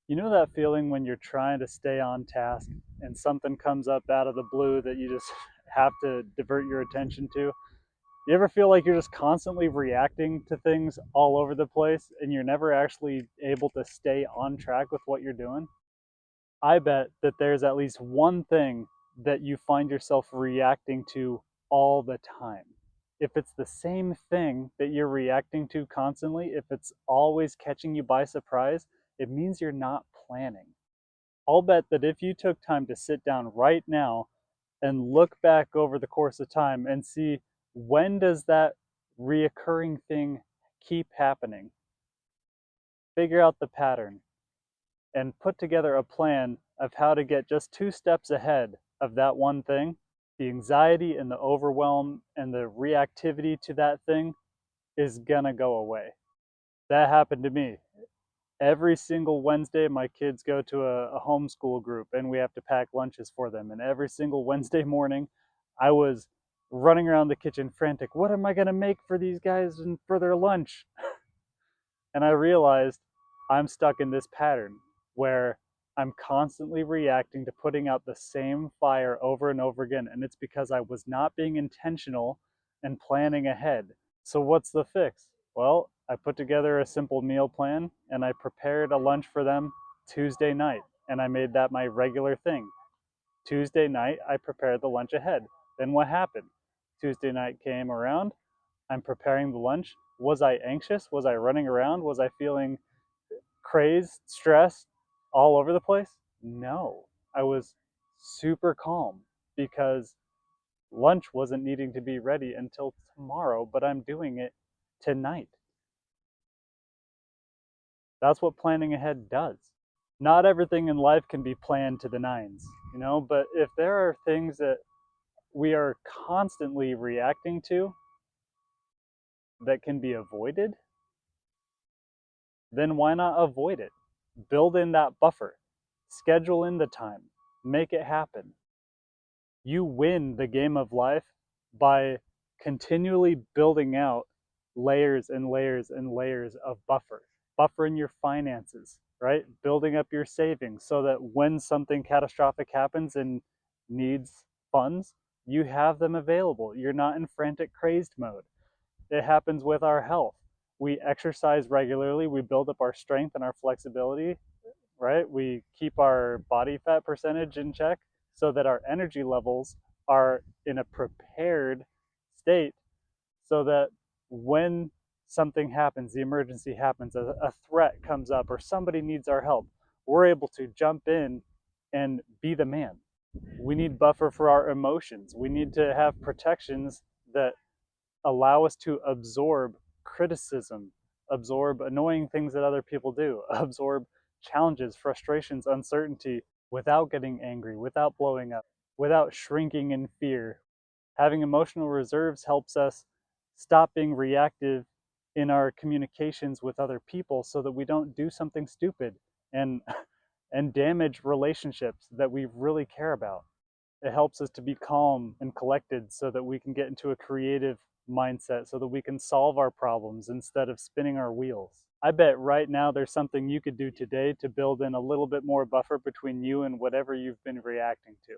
You know that feeling when you're trying to stay on task and something comes up out of the blue that you just have to divert your attention to? You ever feel like you're just constantly reacting to things all over the place and you're never actually able to stay on track with what you're doing? I bet that there's at least one thing that you find yourself reacting to all the time. If it's the same thing that you're reacting to constantly, if it's always catching you by surprise, it means you're not planning. I'll bet that if you took time to sit down right now and look back over the course of time and see when does that reoccurring thing keep happening, figure out the pattern, and put together a plan of how to get just 2 steps ahead of that one thing, the anxiety and the overwhelm and the reactivity to that thing is gonna go away. That happened to me. Every single Wednesday, my kids go to a homeschool group and we have to pack lunches for them. And every single Wednesday morning, I was running around the kitchen frantic. What am I going to make for these guys and for their lunch? And I realized I'm stuck in this pattern where I'm constantly reacting to putting out the same fire over and over again. And it's because I was not being intentional and planning ahead. So, what's the fix? Well, I put together a simple meal plan and I prepared a lunch for them Tuesday night. And I made that my regular thing. Tuesday night, I prepared the lunch ahead. Then what happened? Tuesday night came around. I'm preparing the lunch. Was I anxious? Was I running around? Was I feeling crazed, stressed, all over the place? No. I was super calm because lunch wasn't needing to be ready until tomorrow, but I'm doing it tonight. That's what planning ahead does. Not everything in life can be planned to the nines, but if there are things that we are constantly reacting to that can be avoided, then why not avoid it? Build in that buffer, schedule in the time, make it happen. You win the game of life by continually building out layers and layers and layers of buffer in your finances, right? Building up your savings so that when something catastrophic happens and needs funds, you have them available. You're not in frantic crazed mode. It happens with our health. We exercise regularly, we build up our strength and our flexibility, right? We keep our body fat percentage in check so that our energy levels are in a prepared state so that when something happens, the emergency happens, a threat comes up, or somebody needs our help, we're able to jump in and be the man. We need buffer for our emotions. We need to have protections that allow us to absorb criticism, absorb annoying things that other people do, absorb challenges, frustrations, uncertainty without getting angry, without blowing up, without shrinking in fear. Having emotional reserves helps us stop being reactive in our communications with other people so that we don't do something stupid and and damage relationships that we really care about. It helps us to be calm and collected so that we can get into a creative mindset so that we can solve our problems instead of spinning our wheels. I bet right now there's something you could do today to build in a little bit more buffer between you and whatever you've been reacting to.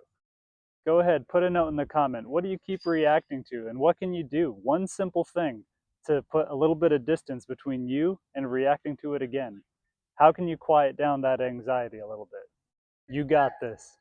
Go ahead, put a note in the comment. What do you keep reacting to and what can you do? One simple thing to put a little bit of distance between you and reacting to it again. How can you quiet down that anxiety a little bit? You got this.